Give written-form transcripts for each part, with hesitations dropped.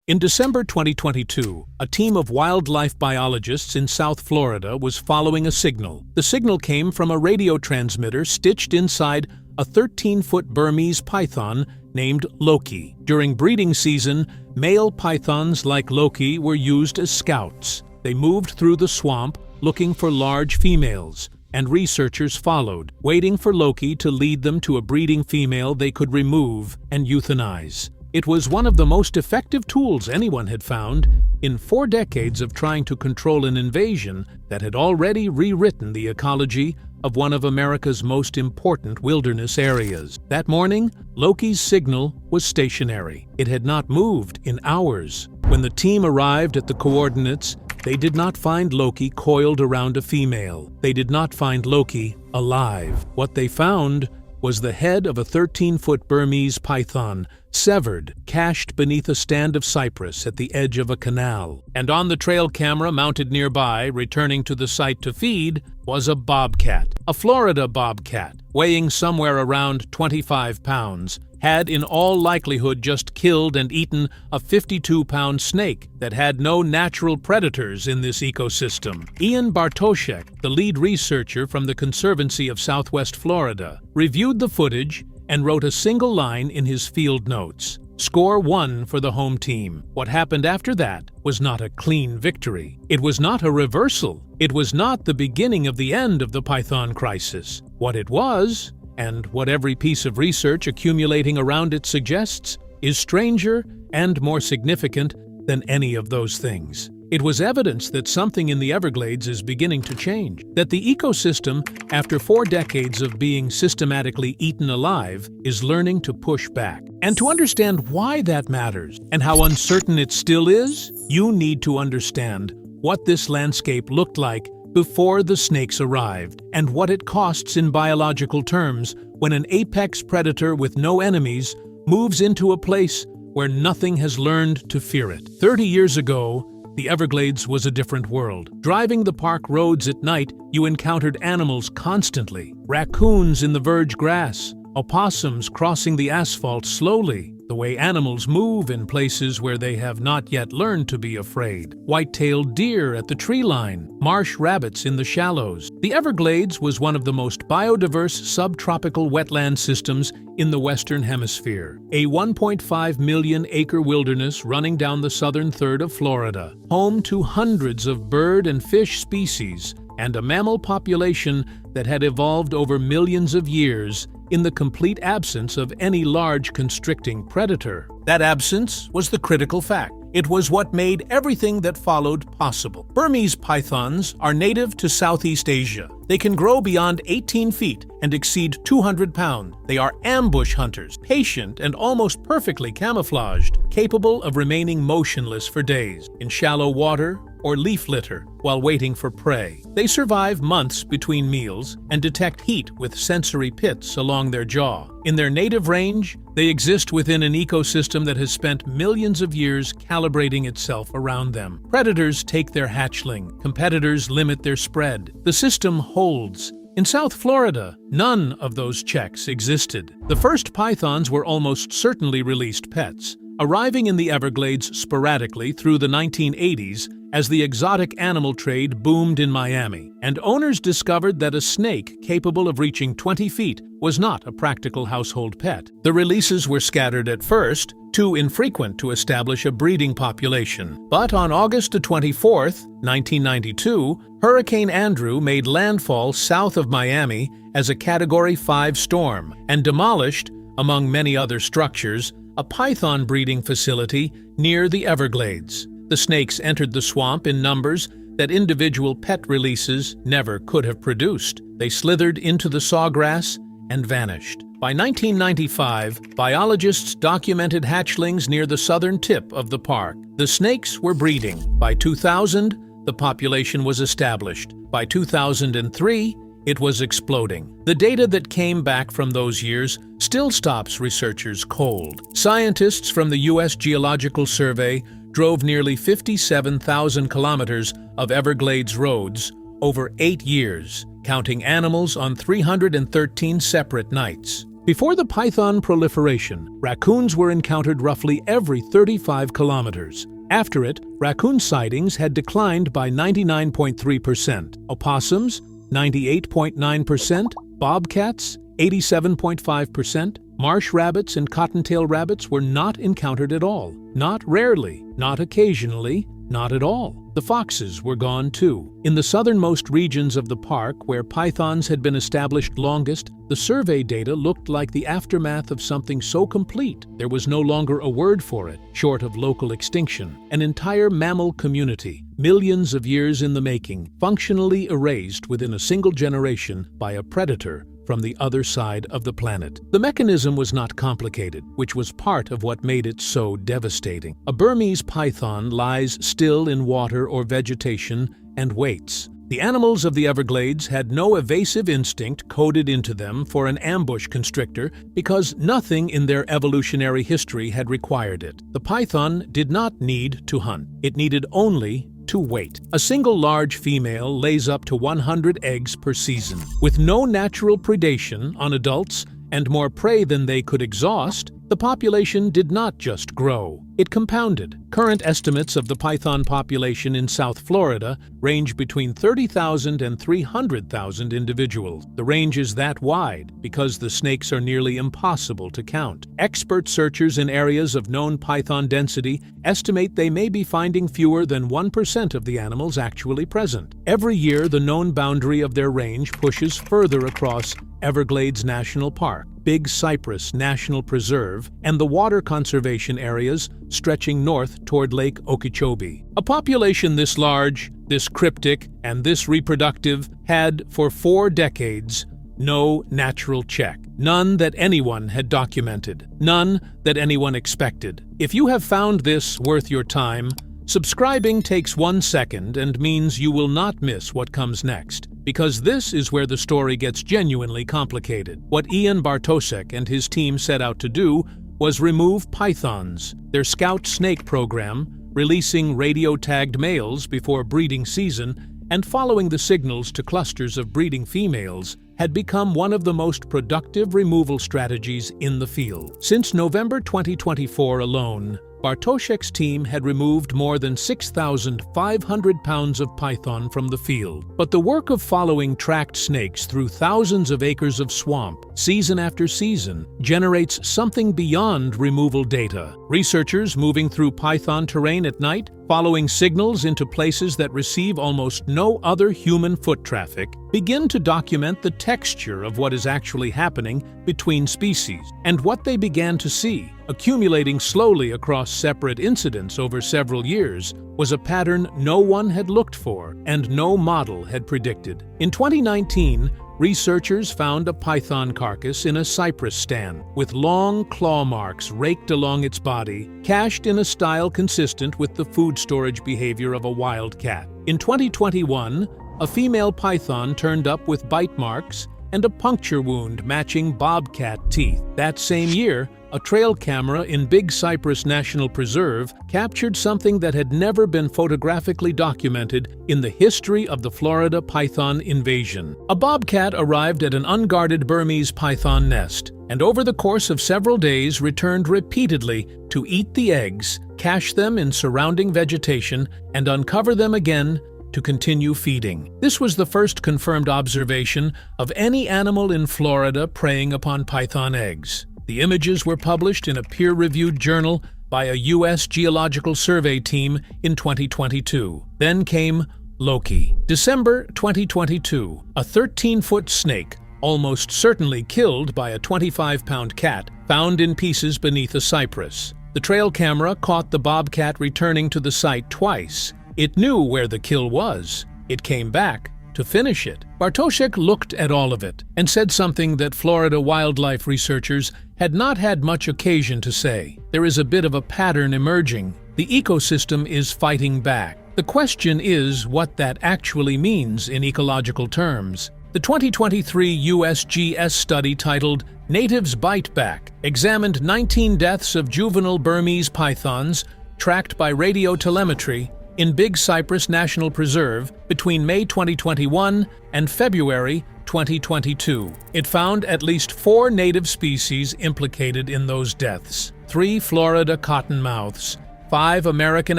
In December 2022, a team of wildlife biologists in South Florida was following a signal. The signal came from a radio transmitter stitched inside a 13-foot Burmese python named Loki. During breeding season, male pythons like Loki were used as scouts. They moved through the swamp looking for large females, and researchers followed, waiting for Loki to lead them to a breeding female they could remove and euthanize. It was one of the most effective tools anyone had found in 4 decades of trying to control an invasion that had already rewritten the ecology of one of America's most important wilderness areas. That morning, Loki's signal was stationary. It had not moved in hours. When the team arrived at the coordinates, they did not find Loki coiled around a female. They did not find Loki alive. What they found was the head of a 13-foot Burmese python, severed, cached beneath a stand of cypress at the edge of a canal. And on the trail camera mounted nearby, returning to the site to feed, was a bobcat. A Florida bobcat, weighing somewhere around 25 pounds, had in all likelihood just killed and eaten a 52-pound snake that had no natural predators in this ecosystem. Ian Bartoshek, the lead researcher from the Conservancy of Southwest Florida, reviewed the footage and wrote a single line in his field notes. Score 1 for the home team. What happened after that was not a clean victory. It was not a reversal. It was not the beginning of the end of the python crisis. What it was, and what every piece of research accumulating around it suggests, is stranger and more significant than any of those things. It was evidence that something in the Everglades is beginning to change, that the ecosystem, after 4 decades of being systematically eaten alive, is learning to push back. And to understand why that matters, and how uncertain it still is, you need to understand what this landscape looked like before the snakes arrived, and what it costs in biological terms when an apex predator with no enemies moves into a place where nothing has learned to fear it. 30 years ago, the Everglades was a different world. Driving the park roads at night, you encountered animals constantly. Raccoons in the verge grass, opossums crossing the asphalt slowly, the way animals move in places where they have not yet learned to be afraid. White-tailed deer at the tree line, marsh rabbits in the shallows. The Everglades was one of the most biodiverse subtropical wetland systems in the Western Hemisphere, a 1.5 million acre wilderness running down the southern third of Florida, home to hundreds of bird and fish species, and a mammal population that had evolved over millions of years in the complete absence of any large constricting predator. That absence was the critical fact. It was what made everything that followed possible. Burmese pythons are native to Southeast Asia. They can grow beyond 18 feet and exceed 200 pounds. They are ambush hunters, patient and almost perfectly camouflaged, capable of remaining motionless for days in shallow water or leaf litter while waiting for prey. They survive months between meals and detect heat with sensory pits along their jaw. In their native range, they exist within an ecosystem that has spent millions of years calibrating itself around them. Predators take their hatchling, competitors limit their spread. The system holds. In South Florida, none of those checks existed. The first pythons were almost certainly released pets, arriving in the Everglades sporadically through the 1980s as the exotic animal trade boomed in Miami, and owners discovered that a snake capable of reaching 20 feet was not a practical household pet. The releases were scattered at first, too infrequent to establish a breeding population. But on August 24, 1992, Hurricane Andrew made landfall south of Miami as a Category 5 storm and demolished, among many other structures, a python breeding facility near the Everglades. The snakes entered the swamp in numbers that individual pet releases never could have produced. They slithered into the sawgrass and vanished. By 1995, biologists documented hatchlings near the southern tip of the park. The snakes were breeding. By 2000, the population was established. By 2003, it was exploding. The data that came back from those years still stops researchers cold. Scientists from the U.S. Geological Survey drove nearly 57,000 kilometers of Everglades roads over 8 years, counting animals on 313 separate nights. Before the python proliferation, raccoons were encountered roughly every 35 kilometers. After it, raccoon sightings had declined by 99.3%, opossums 98.9%, bobcats 87.5%, marsh rabbits and cottontail rabbits were not encountered at all. Not rarely, not occasionally, not at all. The foxes were gone too. In the southernmost regions of the park, where pythons had been established longest, the survey data looked like the aftermath of something so complete there was no longer a word for it, short of local extinction. An entire mammal community, millions of years in the making, functionally erased within a single generation by a predator from the other side of the planet. The mechanism was not complicated, which was part of what made it so devastating. A Burmese python lies still in water or vegetation and waits. The animals of the Everglades had no evasive instinct coded into them for an ambush constrictor because nothing in their evolutionary history had required it. The python did not need to hunt. It needed only to wait. A single large female lays up to 100 eggs per season. With no natural predation on adults and more prey than they could exhaust, the population did not just grow, it compounded. Current estimates of the python population in South Florida range between 30,000 and 300,000 individuals. The range is that wide because the snakes are nearly impossible to count. Expert searchers in areas of known python density estimate they may be finding fewer than 1% of the animals actually present. Every year, the known boundary of their range pushes further across Everglades National Park, Big Cypress National Preserve, and the water conservation areas stretching north toward Lake Okeechobee. A population this large, this cryptic, and this reproductive had, for 4 decades, no natural check. None that anyone had documented. None that anyone expected. If you have found this worth your time, subscribing takes 1 second and means you will not miss what comes next, because this is where the story gets genuinely complicated. What Ian Bartosek and his team set out to do was remove pythons, their scout snake program, releasing radio-tagged males before breeding season and following the signals to clusters of breeding females, had become one of the most productive removal strategies in the field. Since November 2024 alone, Bartosek's team had removed more than 6,500 pounds of python from the field. But the work of following tracked snakes through thousands of acres of swamp, season after season, generates something beyond removal data. Researchers moving through python terrain at night, following signals into places that receive almost no other human foot traffic, begin to document the texture of what is actually happening between species. And what they began to see, accumulating slowly across separate incidents over several years, was a pattern no one had looked for and no model had predicted. In 2019, researchers found a python carcass in a cypress stand, with long claw marks raked along its body, cached in a style consistent with the food storage behavior of a wild cat. In 2021, a female python turned up with bite marks and a puncture wound matching bobcat teeth. That same year, a trail camera in Big Cypress National Preserve captured something that had never been photographically documented in the history of the Florida python invasion. A bobcat arrived at an unguarded Burmese python nest, and over the course of several days returned repeatedly to eat the eggs, cache them in surrounding vegetation, and uncover them again to continue feeding. This was the first confirmed observation of any animal in Florida preying upon python eggs. The images were published in a peer-reviewed journal by a U.S. Geological Survey team in 2022. Then came Loki. December 2022, a 13-foot snake, almost certainly killed by a 25-pound cat, found in pieces beneath a cypress. The trail camera caught the bobcat returning to the site twice. It knew where the kill was. It came back to finish it. Bartosek looked at all of it and said something that Florida wildlife researchers had not had much occasion to say. There is a bit of a pattern emerging. The ecosystem is fighting back. The question is what that actually means in ecological terms. The 2023 USGS study titled Natives Bite Back examined 19 deaths of juvenile Burmese pythons tracked by radio telemetry in Big Cypress National Preserve between May 2021 and February 2022. It found at least 4 native species implicated in those deaths: 3 Florida cottonmouths, 5 American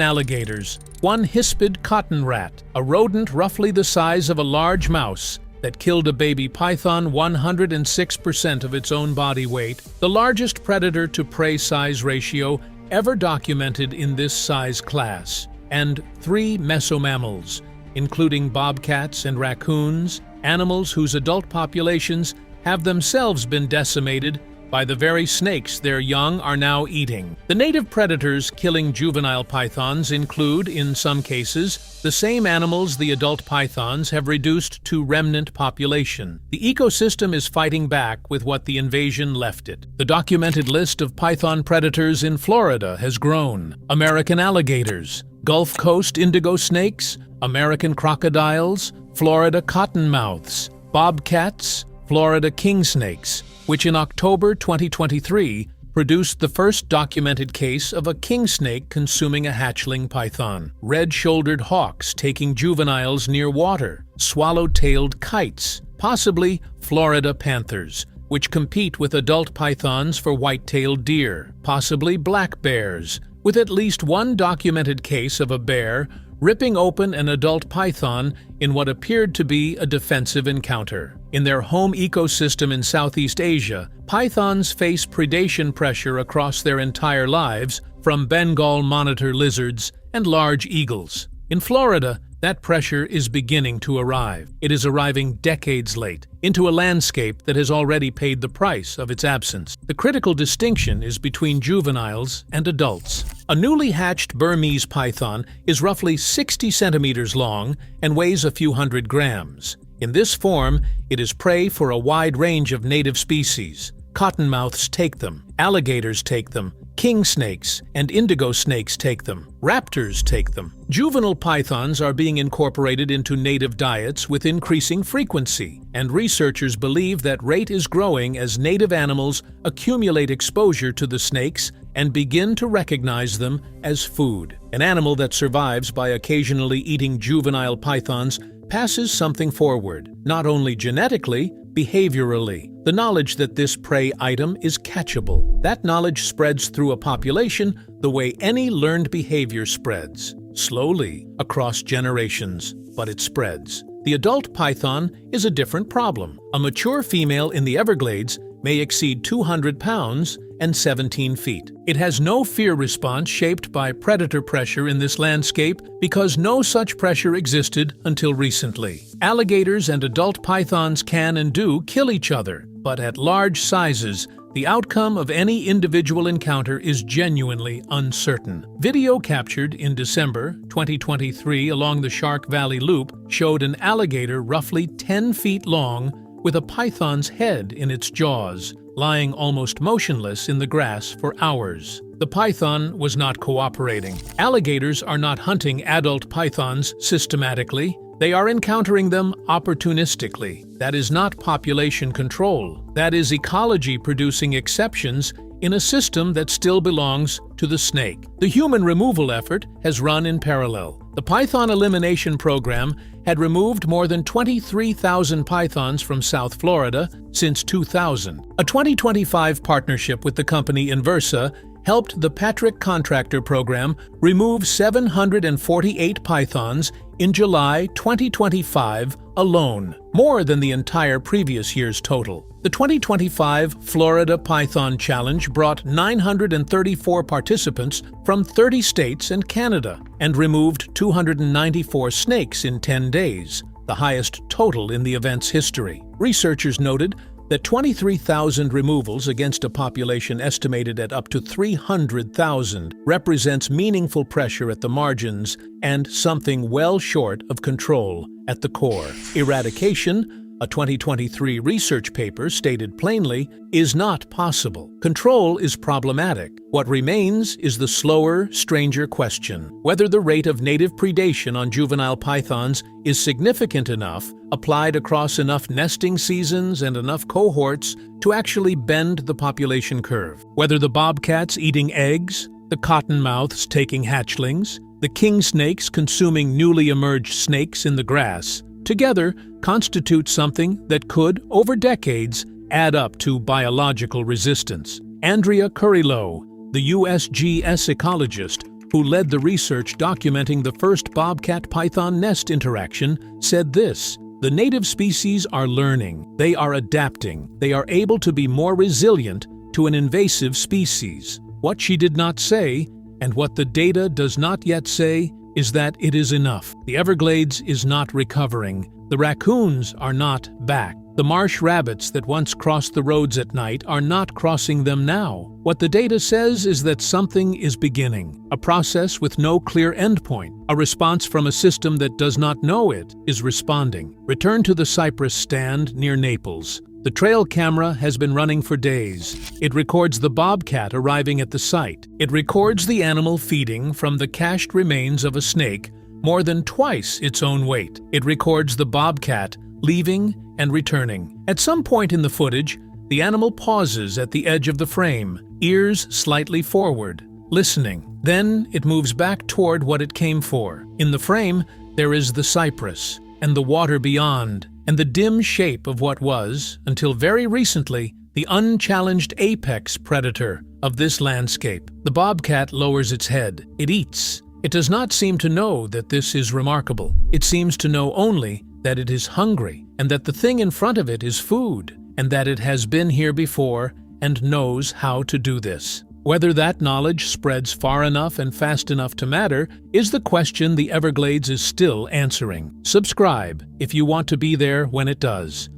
alligators, 1 hispid cotton rat, a rodent roughly the size of a large mouse that killed a baby python 106% of its own body weight, the largest predator-to-prey size ratio ever documented in this size class, and 3 mesomammals, including bobcats and raccoons, animals whose adult populations have themselves been decimated by the very snakes their young are now eating. The native predators killing juvenile pythons include, in some cases, the same animals the adult pythons have reduced to remnant population. The ecosystem is fighting back with what the invasion left it. The documented list of python predators in Florida has grown: American alligators, Gulf Coast indigo snakes, American crocodiles, Florida cottonmouths, bobcats, Florida king snakes, which in October 2023 produced the first documented case of a king snake consuming a hatchling python, red-shouldered hawks taking juveniles near water, swallow-tailed kites, possibly Florida panthers, which compete with adult pythons for white-tailed deer, possibly black bears, with at least 1 documented case of a bear ripping open an adult python in what appeared to be a defensive encounter. In their home ecosystem in Southeast Asia, pythons face predation pressure across their entire lives from Bengal monitor lizards and large eagles. In Florida, that pressure is beginning to arrive. It is arriving decades late, into a landscape that has already paid the price of its absence. The critical distinction is between juveniles and adults. A newly hatched Burmese python is roughly 60 centimeters long and weighs a few hundred grams. In this form, it is prey for a wide range of native species. Cottonmouths take them, alligators take them, king snakes and indigo snakes take them, raptors take them. Juvenile pythons are being incorporated into native diets with increasing frequency, and researchers believe that rate is growing as native animals accumulate exposure to the snakes and begin to recognize them as food. An animal that survives by occasionally eating juvenile pythons passes something forward, not only genetically, behaviorally. The knowledge that this prey item is catchable. That knowledge spreads through a population the way any learned behavior spreads. Slowly, across generations, but it spreads. The adult python is a different problem. A mature female in the Everglades may exceed 200 pounds and 17 feet. It has no fear response shaped by predator pressure in this landscape because no such pressure existed until recently. Alligators and adult pythons can and do kill each other, but at large sizes, the outcome of any individual encounter is genuinely uncertain. Video captured in December 2023 along the Shark Valley Loop showed an alligator roughly 10 feet long with a python's head in its jaws, lying almost motionless in the grass for hours. The python was not cooperating. Alligators are not hunting adult pythons systematically. They are encountering them opportunistically. That is not population control. That is ecology producing exceptions in a system that still belongs to the snake. The human removal effort has run in parallel. The python elimination program had removed more than 23,000 pythons from South Florida since 2000. A 2025 partnership with the company Inversa helped the Patrick Contractor Program remove 748 pythons in July 2025 alone, more than the entire previous year's total. The 2025 Florida Python Challenge brought 934 participants from 30 states and Canada and removed 294 snakes in 10 days, the highest total in the event's history. Researchers noted that 23,000 removals against a population estimated at up to 300,000 represents meaningful pressure at the margins and something well short of control at the core. Eradication, a 2023 research paper stated plainly, is not possible. Control is problematic. What remains is the slower, stranger question: whether the rate of native predation on juvenile pythons is significant enough, applied across enough nesting seasons and enough cohorts to actually bend the population curve. Whether the bobcats eating eggs, the cottonmouths taking hatchlings, the king snakes consuming newly emerged snakes in the grass, together constitute something that could, over decades, add up to biological resistance. Andrea Currylow, the USGS ecologist who led the research documenting the first bobcat-python nest interaction, said this: "The native species are learning, they are adapting, they are able to be more resilient to an invasive species. What she did not say, and what the data does not yet say, is that it is enough. The Everglades is not recovering. The raccoons are not back. The marsh rabbits that once crossed the roads at night are not crossing them now. What the data says is that something is beginning, a process with no clear endpoint. A response from a system that does not know it is responding." Return to the cypress stand near Naples. The trail camera has been running for days. It records the bobcat arriving at the site. It records the animal feeding from the cached remains of a snake more than twice its own weight. It records the bobcat leaving and returning. At some point in the footage, the animal pauses at the edge of the frame, ears slightly forward, listening. Then it moves back toward what it came for. In the frame, there is the cypress and the water beyond, and the dim shape of what was, until very recently, the unchallenged apex predator of this landscape. The bobcat lowers its head. It eats. It does not seem to know that this is remarkable. It seems to know only that it is hungry, and that the thing in front of it is food, and that it has been here before and knows how to do this. Whether that knowledge spreads far enough and fast enough to matter is the question the Everglades is still answering. Subscribe if you want to be there when it does.